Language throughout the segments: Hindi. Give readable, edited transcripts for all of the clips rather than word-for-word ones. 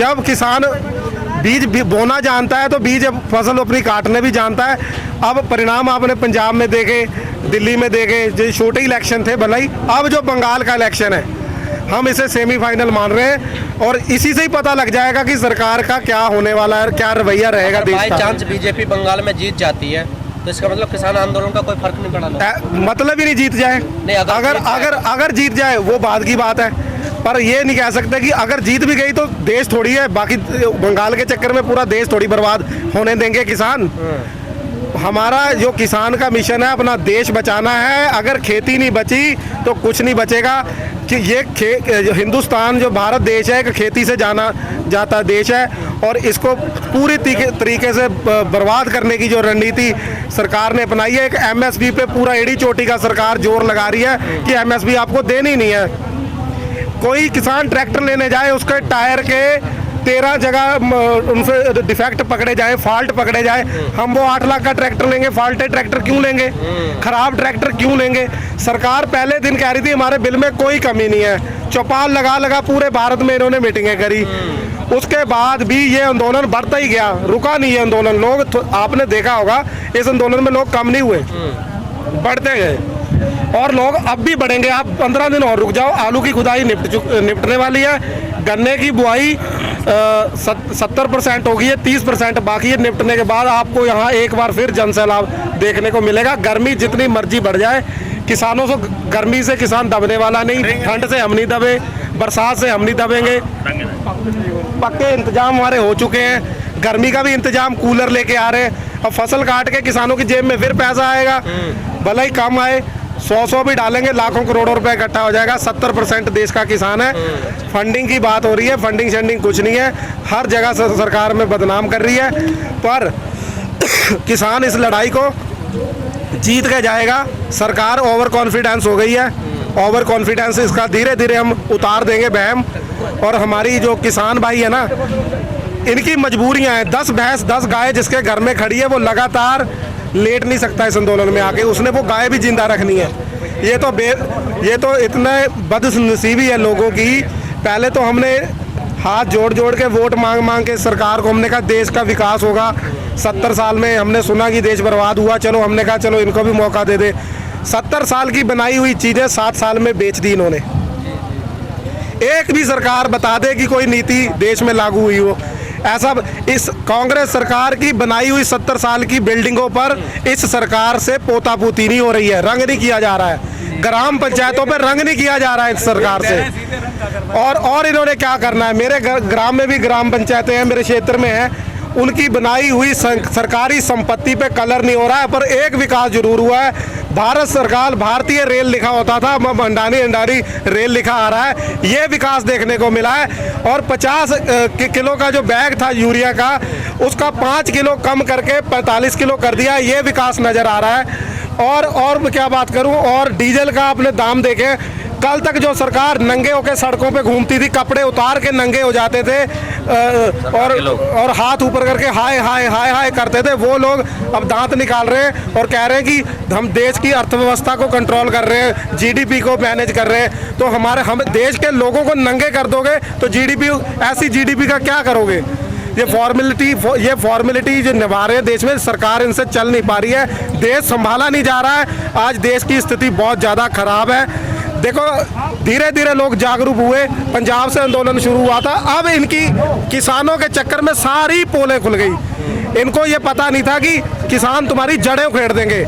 जब किसान बीज बोना जानता है तो बीज फसल अपनी काटने भी जानता है। अब परिणाम आपने पंजाब में देखे, दिल्ली में देखे, जो छोटे इलेक्शन थे भलाई, अब जो बंगाल का इलेक्शन है हम इसे सेमीफाइनल मान रहे हैं और इसी से ही पता लग जाएगा कि सरकार का क्या होने वाला है, क्या रवैया रहेगा देश का। बाई चांस बीजेपी बंगाल में जीत जाती है तो इसका मतलब किसान आंदोलन का कोई फर्क नहीं पड़ा। मतलब ही नहीं जीत जाए, नहीं, अगर जीत जाए वो बाद की बात है, पर ये नहीं कह सकते कि अगर जीत भी गई तो देश थोड़ी है, बाकी बंगाल के चक्कर में पूरा देश थोड़ी बर्बाद होने देंगे किसान। हमारा जो किसान का मिशन है अपना देश बचाना है। अगर खेती नहीं बची तो कुछ नहीं बचेगा। कि ये हिंदुस्तान जो भारत देश है एक खेती से जाना जाता देश है और इसको पूरी तरीके से बर्बाद करने की जो रणनीति सरकार ने अपनाई है, एक एमएसपी पे पूरा एड़ी चोटी का सरकार जोर लगा रही है कि एमएसपी आपको देनी नहीं है। कोई किसान ट्रैक्टर लेने जाए उसके टायर के 13 जगह उनसे डिफेक्ट पकड़े जाए, फॉल्ट पकड़े जाए, हम वो 8 लाख का ट्रैक्टर लेंगे, फॉल्टेड ट्रैक्टर क्यों लेंगे, खराब ट्रैक्टर क्यों लेंगे। सरकार पहले दिन कह रही थी हमारे बिल में कोई कमी नहीं है, चौपाल लगा पूरे भारत में इन्होंने मीटिंगें करी, उसके बाद भी ये आंदोलन बढ़ता ही गया, रुका नहीं ये आंदोलन। लोग आपने देखा होगा इस आंदोलन में लोग कम नहीं हुए, बढ़ते गए और लोग अब भी बढ़ेंगे। आप 15 दिन और रुक जाओ, आलू की खुदाई निपटने वाली है, गन्ने की बुआई 70% होगी है, 30% बाकी है। निपटने के बाद आपको यहाँ एक बार फिर जन सैलाब देखने को मिलेगा। गर्मी जितनी मर्जी बढ़ जाए, किसानों से गर्मी से किसान दबने वाला नहीं, ठंड से हम नहीं दबे, बरसात से हम नहीं दबेंगे। पक्के इंतजाम हमारे हो चुके हैं, गर्मी का भी इंतजाम, कूलर लेके आ रहे हैं। अब फसल काट के किसानों की जेब में फिर पैसा आएगा, भले ही कम आए, 100 भी डालेंगे, लाखों करोड़ों रुपए इकट्ठा हो जाएगा। 70% देश का किसान है। फंडिंग की बात हो रही है, फंडिंग शंडिंग कुछ नहीं है, हर जगह सरकार में बदनाम कर रही है, पर किसान इस लड़ाई को जीत के जाएगा। सरकार ओवर कॉन्फिडेंस हो गई है, ओवर कॉन्फिडेंस इसका धीरे धीरे हम उतार देंगे बहम। और हमारी जो किसान भाई है ना, इनकी मजबूरियां हैं। 10 भैंस 10 गाय जिसके घर में खड़ी है वो लगातार लेट नहीं सकता इस आंदोलन में आके, उसने वो गाय भी जिंदा रखनी है। ये तो इतने बदनसीबी है लोगों की। पहले तो हमने हाथ जोड़ जोड़ के वोट मांग के सरकार को हमने कहा देश का विकास होगा। 70 साल में हमने सुना कि देश बर्बाद हुआ, चलो हमने कहा चलो इनको भी मौका दे दे। 70 साल की बनाई हुई चीज़ें 7 साल में बेच दी इन्होंने। एक भी सरकार बता दे कि कोई नीति देश में लागू हुई हो, ऐसा इस कांग्रेस सरकार की बनाई हुई 70 साल की बिल्डिंगों पर इस सरकार से पोतापोती नहीं हो रही है, रंग नहीं किया जा रहा है। ग्राम पंचायतों पर रंग नहीं किया जा रहा है इस सरकार से। और इन्होंने क्या करना है, मेरे ग्राम में भी ग्राम पंचायतें हैं, मेरे क्षेत्र में है, उनकी बनाई हुई सरकारी संपत्ति पे कलर नहीं हो रहा है, पर एक विकास जरूर हुआ है। भारत सरकार भारतीय रेल लिखा होता था, अंडारी रेल लिखा आ रहा है, ये विकास देखने को मिला है। और 50 किलो का जो बैग था यूरिया का, उसका 5 किलो कम करके 45 किलो कर दिया, ये विकास नज़र आ रहा है। और क्या बात करूं, और डीजल का आपने दाम देखे, कल तक जो सरकार नंगे होकर सड़कों पे घूमती थी, कपड़े उतार के नंगे हो जाते थे और हाथ ऊपर करके हाय हाय हाय हाय करते थे, वो लोग अब दांत निकाल रहे हैं और कह रहे हैं कि हम देश की अर्थव्यवस्था को कंट्रोल कर रहे हैं, जीडीपी को मैनेज कर रहे हैं। तो हम देश के लोगों को नंगे कर दोगे तो जीडीपी, ऐसी जीडीपी का क्या करोगे। ये फॉर्मेलिटी जो निभा रहे हैं देश में, सरकार इनसे चल नहीं पा रही है, देश संभाला नहीं जा रहा है। आज देश की स्थिति बहुत ज़्यादा खराब है। देखो धीरे धीरे लोग जागरूक हुए, पंजाब से आंदोलन शुरू हुआ था, अब इनकी किसानों के चक्कर में सारी पोलें खुल गई। इनको ये पता नहीं था कि किसान तुम्हारी जड़ें उखेड़ देंगे।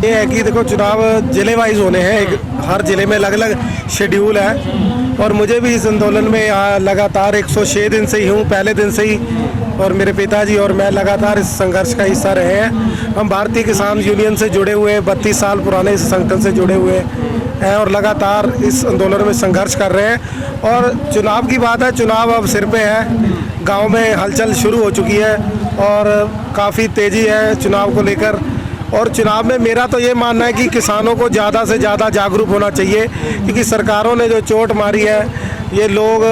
ये है कि देखो चुनाव जिले वाइज होने हैं, हर जिले में अलग अलग शेड्यूल है और मुझे भी इस आंदोलन में यहाँ लगातार 106 दिन से ही हूँ, पहले दिन से ही, और मेरे पिताजी और मैं लगातार इस संघर्ष का हिस्सा रहे हैं। हम भारतीय किसान यूनियन से जुड़े हुए 32 साल पुराने इस संगठन से जुड़े हुए हैं और लगातार इस आंदोलन में संघर्ष कर रहे हैं। और चुनाव की बात है, चुनाव अब सिर पे है, गांव में हलचल शुरू हो चुकी है और काफ़ी तेज़ी है चुनाव को लेकर। और चुनाव में मेरा तो ये मानना है कि किसानों को ज़्यादा से ज़्यादा जागरूक होना चाहिए, क्योंकि सरकारों ने जो चोट मारी है, ये लोग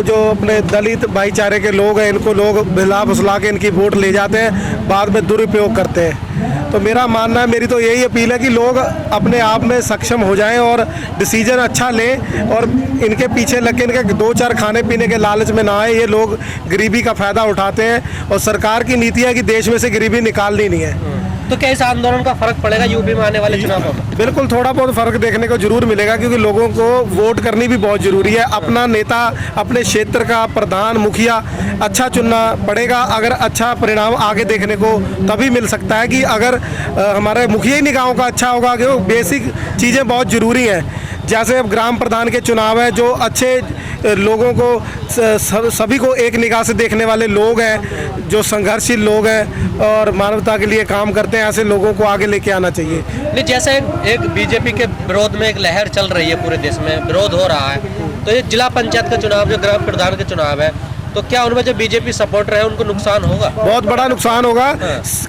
जो अपने दलित भाईचारे के लोग हैं, इनको लोग भिला फुसला के इनकी वोट ले जाते हैं, बाद में दुरुपयोग करते हैं। तो मेरा मानना है, मेरी तो यही अपील है कि लोग अपने आप में सक्षम हो जाएं और डिसीजन अच्छा लें और इनके पीछे लग के इनके 2-4 खाने पीने के लालच में ना आए। ये लोग गरीबी का फ़ायदा उठाते हैं और सरकार की नीति है कि देश में से गरीबी निकालनी नहीं है। तो क्या इस आंदोलन का फर्क पड़ेगा यूपी में आने वाले चुनावों में? बिल्कुल थोड़ा बहुत फ़र्क देखने को जरूर मिलेगा, क्योंकि लोगों को वोट करनी भी बहुत ज़रूरी है। अपना नेता, अपने क्षेत्र का प्रधान, मुखिया अच्छा चुनना पड़ेगा। अगर अच्छा परिणाम आगे देखने को तभी मिल सकता है कि अगर हमारे मुखिया ही नहीं गाँव का अच्छा होगा, कि वो बेसिक चीज़ें बहुत ज़रूरी हैं। जैसे अब ग्राम प्रधान के चुनाव है, जो अच्छे लोगों को सभी को एक निगाह से देखने वाले लोग हैं, जो संघर्षशील लोग हैं और मानवता के लिए काम करते हैं, ऐसे लोगों को आगे लेके आना चाहिए। नहीं, जैसे एक बीजेपी के विरोध में एक लहर चल रही है, पूरे देश में विरोध हो रहा है, तो ये जिला पंचायत का चुनाव, जो ग्राम प्रधान के चुनाव है, तो क्या उनमें जो बीजेपी सपोर्टर है उनको नुकसान होगा? बहुत बड़ा नुकसान होगा।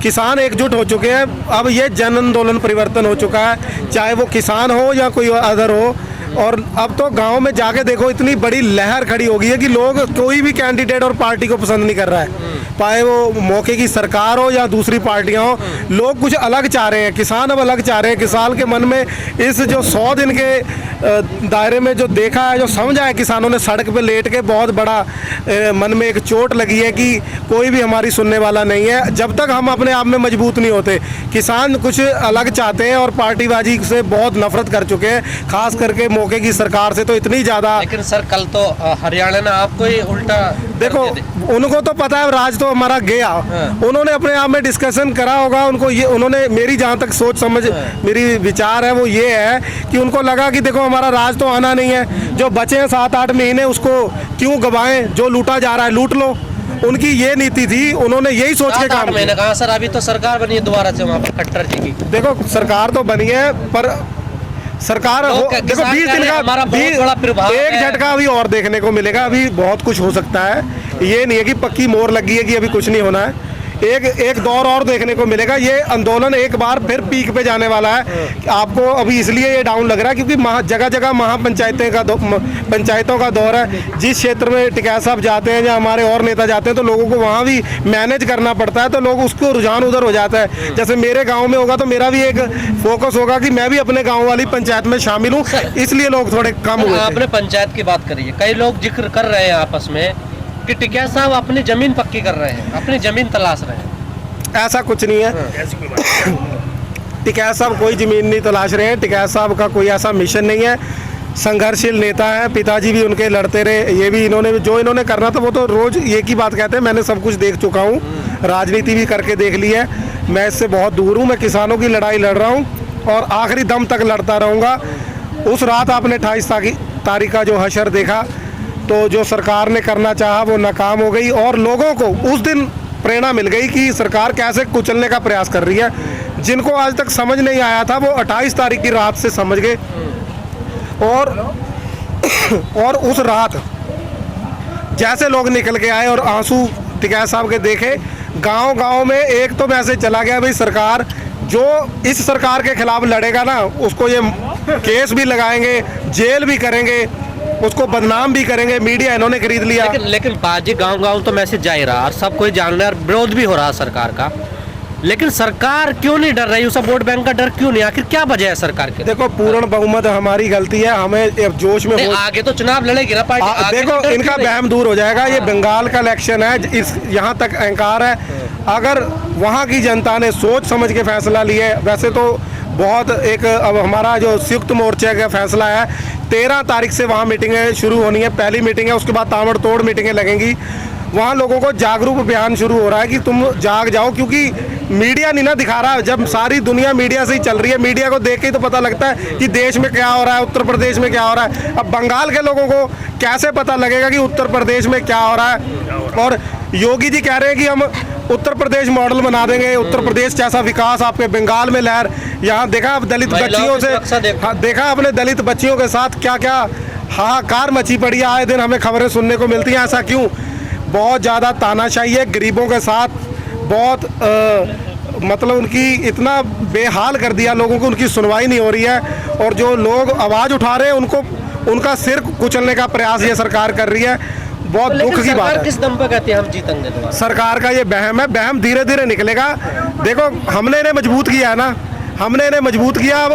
किसान एकजुट हो चुके हैं, अब ये जन आंदोलन परिवर्तन हो चुका है, चाहे वो किसान हो या कोई अदर हो। और अब तो गांव में जाके देखो, इतनी बड़ी लहर खड़ी हो गई है कि लोग कोई भी कैंडिडेट और पार्टी को पसंद नहीं कर रहा है, चाहे वो मौके की सरकार हो या दूसरी पार्टियां हो। लोग कुछ अलग चाह रहे हैं, किसान अब अलग चाह रहे हैं। किसान के मन में इस जो 100 दिन के दायरे में जो देखा है, जो समझा है किसानों ने सड़क पे लेट के, बहुत बड़ा मन में एक चोट लगी है कि कोई भी हमारी सुनने वाला नहीं है। जब तक हम अपने आप में मजबूत नहीं होते, किसान कुछ अलग चाहते हैं और पार्टीबाजी से बहुत नफरत कर चुके हैं, खास करके मौके की सरकार से तो इतनी ज़्यादा। लेकिन सर, कल तो हरियाणा ने आपको ही उल्टा देखो, उनको तो पता है राज तो हमारा गया। उन्होंने अपने आप में डिस्कशन करा होगा, उनको ये, उन्होंने, मेरी जहाँ तक सोच समझ, मेरी विचार है वो ये है कि उनको लगा कि देखो हमारा राज तो आना नहीं है, जो बचे हैं 7-8 महीने उसको क्यों गवाएं, जो लूटा जा रहा है लूट लो। उनकी ये नीति थी, उन्होंने यही सोच के काम किया। मैंने कहा सर, अभी तो सरकार बनी है दोबारा से वहाँ पर खट्टर जी की। देखो सरकार तो बनी है, पर सरकार देखो 20 दिन का हमारा बहुत बड़ा प्रभाव एक झटका अभी और देखने को मिलेगा। अभी बहुत कुछ हो सकता है, ये नहीं है कि पक्की मोहर लगी है कि अभी कुछ नहीं होना है। एक दौर और देखने को मिलेगा। ये आंदोलन एक बार फिर पीक पे जाने वाला है। आपको अभी इसलिए ये डाउन लग रहा है क्योंकि जगह जगह पंचायतों का दौर है। जिस क्षेत्र में टिकैत साहब जाते हैं या हमारे और नेता जाते हैं, तो लोगों को वहाँ भी मैनेज करना पड़ता है, तो लोग उसको रुझान उधर हो जाता है। जैसे मेरे गाँव में होगा तो मेरा भी एक फोकस होगा कि मैं भी अपने गाँव वाली पंचायत में शामिल हूँ, इसलिए लोग थोड़े कम हुए। आपने पंचायत की बात करी है, कई लोग जिक्र कर रहे हैं आपस में कि टिकैत साहब अपनी जमीन पक्की कर रहे हैं, अपनी जमीन तलाश रहे हैं। ऐसा कुछ नहीं है। टिकैत साहब कोई जमीन नहीं तलाश रहे हैं। टिकैत साहब का कोई ऐसा मिशन नहीं है। संघर्षशील नेता है, पिताजी भी उनके लड़ते रहे। ये भी इन्होंने करना था वो तो रोज एक ही बात कहते हैं, मैंने सब कुछ देख चुका हूँ, राजनीति भी करके देख ली है। मैं इससे बहुत दूर हूँ। मैं किसानों की लड़ाई लड़ रहा हूँ और आखिरी दम तक लड़ता रहूँगा। उस रात आपने 28 तारीख का जो हशर देखा, तो जो सरकार ने करना चाहा वो नाकाम हो गई और लोगों को उस दिन प्रेरणा मिल गई कि सरकार कैसे कुचलने का प्रयास कर रही है। जिनको आज तक समझ नहीं आया था वो 28 तारीख की रात से समझ गए। और उस रात जैसे लोग निकल के आए और आंसू टिकैत साहब के देखे, गांव-गांव में एक तो मैसेज चला गया, भाई सरकार जो इस सरकार के खिलाफ लड़ेगा ना, उसको ये केस भी लगाएंगे, जेल भी करेंगे, उसको बदनाम भी करेंगे। मीडिया इन्होंने खरीद लिया। लेकिन बाजी गांव-गांव तो मैसेज जा ही रहा और सब कोई जान रहा है, विरोध भी हो रहा है सरकार का। लेकिन सरकार क्यों नहीं डर रही? उसका वोट बैंक का डर क्यों नहीं? आखिर क्या वजह है सरकार की? देखो, पूर्ण बहुमत हमारी गलती है। हमें जोश में आगे तो चुनाव लड़ेगी ना पार्टी। देखो, इनका बहम दूर हो जाएगा। ये बंगाल का इलेक्शन है, इस यहाँ तक अहंकार है। अगर वहाँ की जनता ने सोच समझ के फैसला लिए, वैसे तो बहुत एक, अब हमारा जो संयुक्त मोर्चे का फैसला है 13 तारीख से वहाँ मीटिंगें शुरू होनी है। पहली मीटिंग है, उसके बाद ताबड़तोड़ मीटिंगें लगेंगी। वहाँ लोगों को जागरूक अभियान शुरू हो रहा है कि तुम जाग जाओ, क्योंकि मीडिया नहीं ना दिखा रहा। जब सारी दुनिया मीडिया से ही चल रही है, मीडिया को देख के ही तो पता लगता है कि देश में क्या हो रहा है, उत्तर प्रदेश में क्या हो रहा है। अब बंगाल के लोगों को कैसे पता लगेगा कि उत्तर प्रदेश में क्या हो रहा है? और योगी जी कह रहे हैं कि हम उत्तर प्रदेश मॉडल बना देंगे, उत्तर प्रदेश जैसा विकास आपके बंगाल में लहर। यहाँ देखा आप दलित बच्चियों से, देखा अपने दलित बच्चियों के साथ क्या क्या हाहाकार मची पड़ी है। आए दिन हमें खबरें सुनने को मिलती हैं। ऐसा क्यों? बहुत ज़्यादा तानाशाही है गरीबों के साथ। बहुत मतलब उनकी इतना बेहाल कर दिया लोगों को, उनकी सुनवाई नहीं हो रही है। और जो लोग आवाज़ उठा रहे हैं उनको, उनका सिर कुचलने का प्रयास ये सरकार कर रही है। बहुत लेकिन दुख की सरकार बात है। किस दम पे कहती है हम जीतेंगे दोबारा? सरकार का ये वहम है, वहम धीरे धीरे निकलेगा। देखो हमने इन्हें मजबूत किया है ना, हमने इन्हें मजबूत किया।